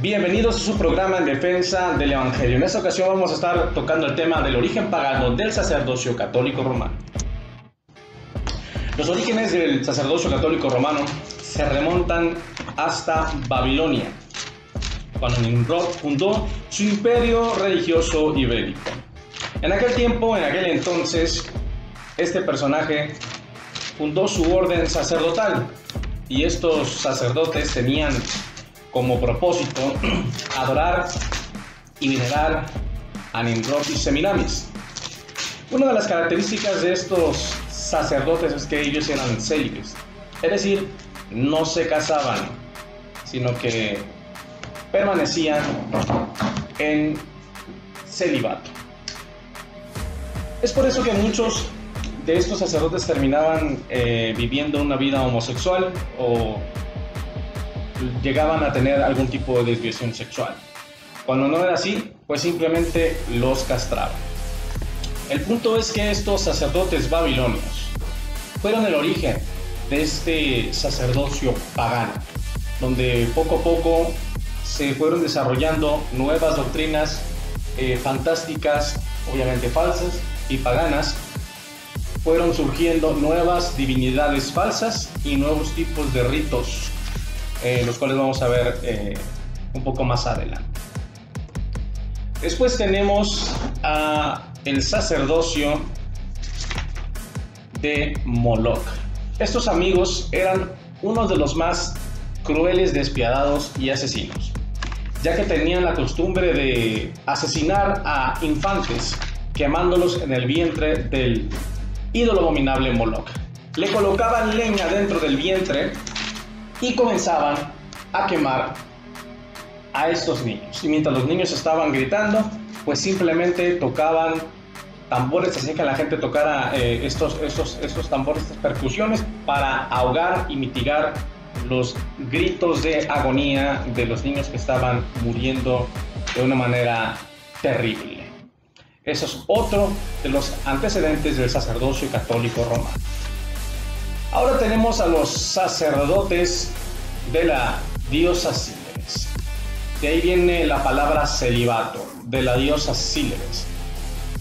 Bienvenidos a su programa en defensa del Evangelio. En esta ocasión vamos a estar tocando el tema del origen pagano del sacerdocio católico romano. Los orígenes del sacerdocio católico romano se remontan hasta Babilonia, cuando Nimrod fundó su imperio religioso y bélico. En aquel tiempo, en aquel entonces, este personaje fundó su orden sacerdotal y estos sacerdotes tenían como propósito adorar y venerar a Nimrod y Semiramis. Una de las características de estos sacerdotes es que ellos eran célibes, es decir, no se casaban, sino que permanecían en celibato. Es por eso que muchos de estos sacerdotes terminaban viviendo una vida homosexual o llegaban a tener algún tipo de desviación sexual. Cuando no era así, pues simplemente los castraban. El punto es que estos sacerdotes babilonios fueron el origen de este sacerdocio pagano, donde poco a poco se fueron desarrollando nuevas doctrinas fantásticas, obviamente falsas y paganas. Fueron surgiendo nuevas divinidades falsas y nuevos tipos de ritos, los cuales vamos a ver un poco más adelante. Después tenemos el sacerdocio de Moloch. Estos amigos eran unos de los más crueles, despiadados y asesinos, ya que tenían la costumbre de asesinar a infantes quemándolos en el vientre del ídolo abominable Moloch. Le colocaban leña dentro del vientre y comenzaban a quemar a estos niños. Y mientras los niños estaban gritando, pues simplemente tocaban tambores, hacían que la gente tocara estos tambores, estas percusiones, para ahogar y mitigar los gritos de agonía de los niños que estaban muriendo de una manera terrible. Eso es otro de los antecedentes del sacerdocio católico romano. Ahora tenemos a los sacerdotes de la diosa Síleres. De ahí viene la palabra celibato, de la diosa Síleres.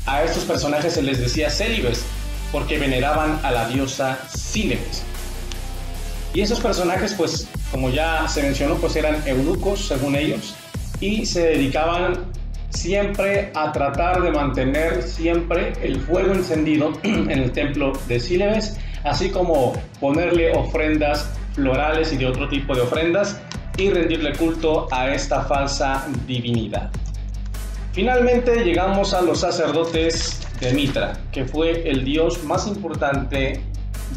A estos personajes se les decía célibes porque veneraban a la diosa Síleres. Y esos personajes, pues, como ya se mencionó, pues eran eunucos, según ellos, y se dedicaban siempre a tratar de mantener siempre el fuego encendido en el templo de Síleres, así como ponerle ofrendas florales y de otro tipo de ofrendas y rendirle culto a esta falsa divinidad. Finalmente llegamos a los sacerdotes de Mitra, que fue el dios más importante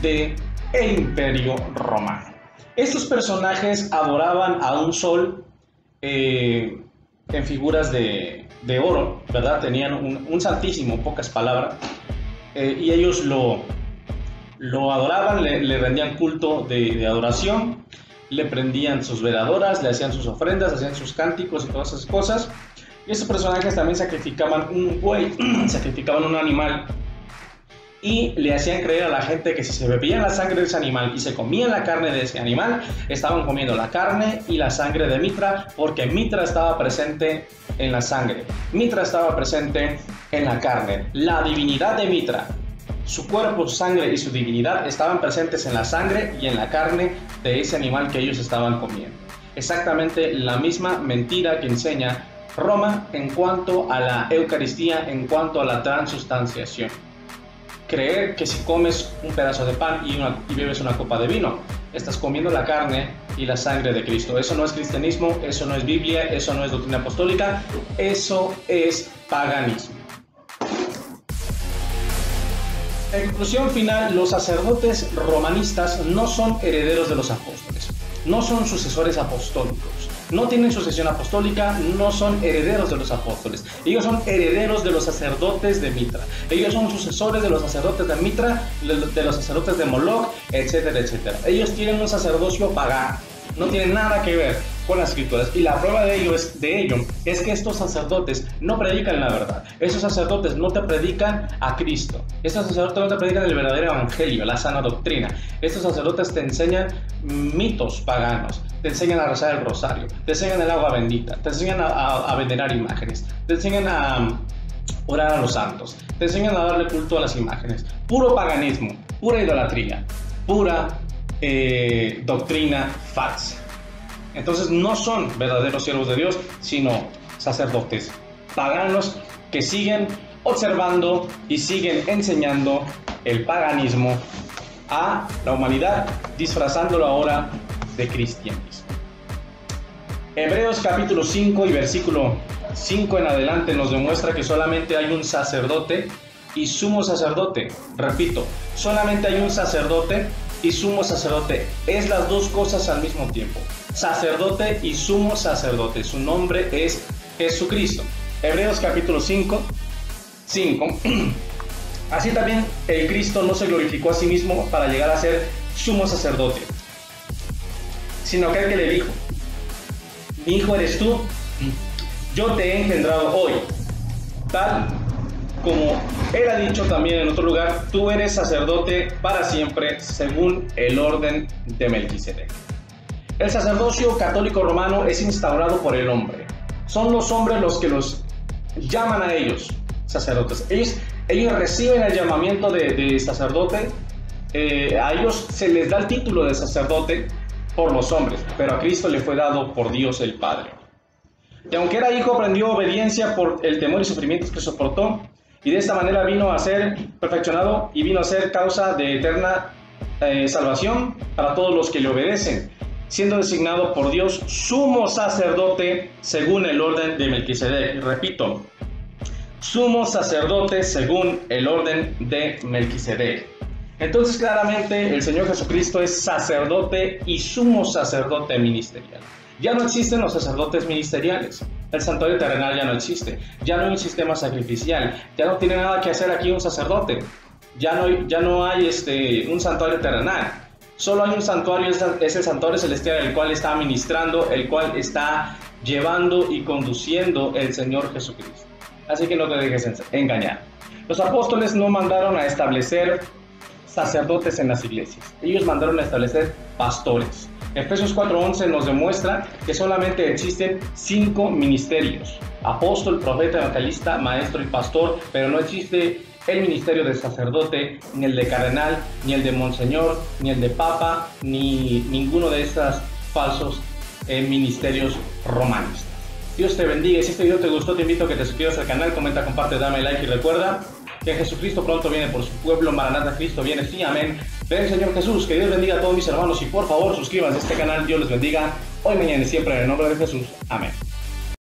del Imperio Romano. Estos personajes adoraban a un sol en figuras de oro, ¿verdad? Tenían un santísimo, en pocas palabras, y ellos lo adoraban, le rendían culto de adoración, le prendían sus veladoras, le hacían sus ofrendas, hacían sus cánticos y todas esas cosas. Y estos personajes también sacrificaban un buey, sacrificaban un animal, y le hacían creer a la gente que si se bebían la sangre de ese animal y se comían la carne de ese animal, estaban comiendo la carne y la sangre de Mitra, porque Mitra estaba presente en la sangre, Mitra estaba presente en la carne. La divinidad de Mitra, su cuerpo, su sangre y su divinidad estaban presentes en la sangre y en la carne de ese animal que ellos estaban comiendo. Exactamente la misma mentira que enseña Roma en cuanto a la Eucaristía, en cuanto a la transustanciación. Creer que si comes un pedazo de pan y bebes una copa de vino, estás comiendo la carne y la sangre de Cristo. Eso no es cristianismo, eso no es Biblia, eso no es doctrina apostólica, eso es paganismo. En conclusión final, los sacerdotes romanistas no son herederos de los apóstoles, no son sucesores apostólicos, no tienen sucesión apostólica, no son herederos de los apóstoles. Ellos son herederos de los sacerdotes de Mitra. Ellos son sucesores de los sacerdotes de Mitra, de los sacerdotes de Moloch, etcétera, etcétera. Ellos tienen un sacerdocio pagano. No tiene nada que ver con las escrituras. Y la prueba de ello es que estos sacerdotes no predican la verdad. Esos sacerdotes no te predican a Cristo. Estos sacerdotes no te predican el verdadero evangelio, la sana doctrina. Estos sacerdotes te enseñan mitos paganos, te enseñan a rezar el rosario, te enseñan el agua bendita, te enseñan a venerar imágenes, te enseñan a orar a los santos, te enseñan a darle culto a las imágenes. Puro paganismo, pura idolatría, pura doctrina falsa. Entonces no son verdaderos siervos de Dios, sino sacerdotes paganos que siguen observando y siguen enseñando el paganismo a la humanidad, disfrazándolo ahora de cristianismo. Hebreos capítulo 5 y versículo 5 en adelante nos demuestra que solamente hay un sacerdote y sumo sacerdote. Repito, solamente hay un sacerdote y sumo sacerdote. Es las dos cosas al mismo tiempo. Sacerdote y sumo sacerdote. Su nombre es Jesucristo. Hebreos capítulo 5. Así también el Cristo no se glorificó a sí mismo para llegar a ser sumo sacerdote, sino aquel que le dijo: mi hijo eres tú, yo te he engendrado hoy. Tal como él ha dicho también en otro lugar, tú eres sacerdote para siempre según el orden de Melquisedec. El sacerdocio católico romano es instaurado por el hombre. Son los hombres los que los llaman a ellos sacerdotes. Ellos reciben el llamamiento de sacerdote. A ellos se les da el título de sacerdote por los hombres, pero a Cristo le fue dado por Dios el Padre. Y aunque era hijo, aprendió obediencia por el temor y sufrimientos que soportó, y de esta manera vino a ser perfeccionado y vino a ser causa de eterna salvación para todos los que le obedecen, siendo designado por Dios sumo sacerdote según el orden de Melquisedec. Repito, sumo sacerdote según el orden de Melquisedec. Entonces claramente el Señor Jesucristo es sacerdote y sumo sacerdote ministerial. Ya no existen los sacerdotes ministeriales. El santuario terrenal ya no existe. Ya no hay un sistema sacrificial. Ya no tiene nada que hacer aquí un sacerdote. Ya no hay un santuario terrenal. Solo hay un santuario, es el santuario celestial, el cual está administrando, el cual está llevando y conduciendo el Señor Jesucristo. Así que no te dejes engañar. Los apóstoles no mandaron a establecer sacerdotes en las iglesias. Ellos mandaron a establecer pastores. Efesios 4:11 nos demuestra que solamente existen 5 ministerios: apóstol, profeta, evangelista, maestro y pastor, pero no existe el ministerio de sacerdote, ni el de cardenal, ni el de monseñor, ni el de papa, ni ninguno de estos falsos ministerios romanistas. Dios te bendiga. Si este video te gustó, te invito a que te suscribas al canal, comenta, comparte, dame like y recuerda que Jesucristo pronto viene por su pueblo. Maranata, Cristo viene, sí, amén. Ven, Señor Jesús. Que Dios bendiga a todos mis hermanos y por favor suscríbanse a este canal. Dios les bendiga hoy, mañana y siempre en el nombre de Jesús. Amén.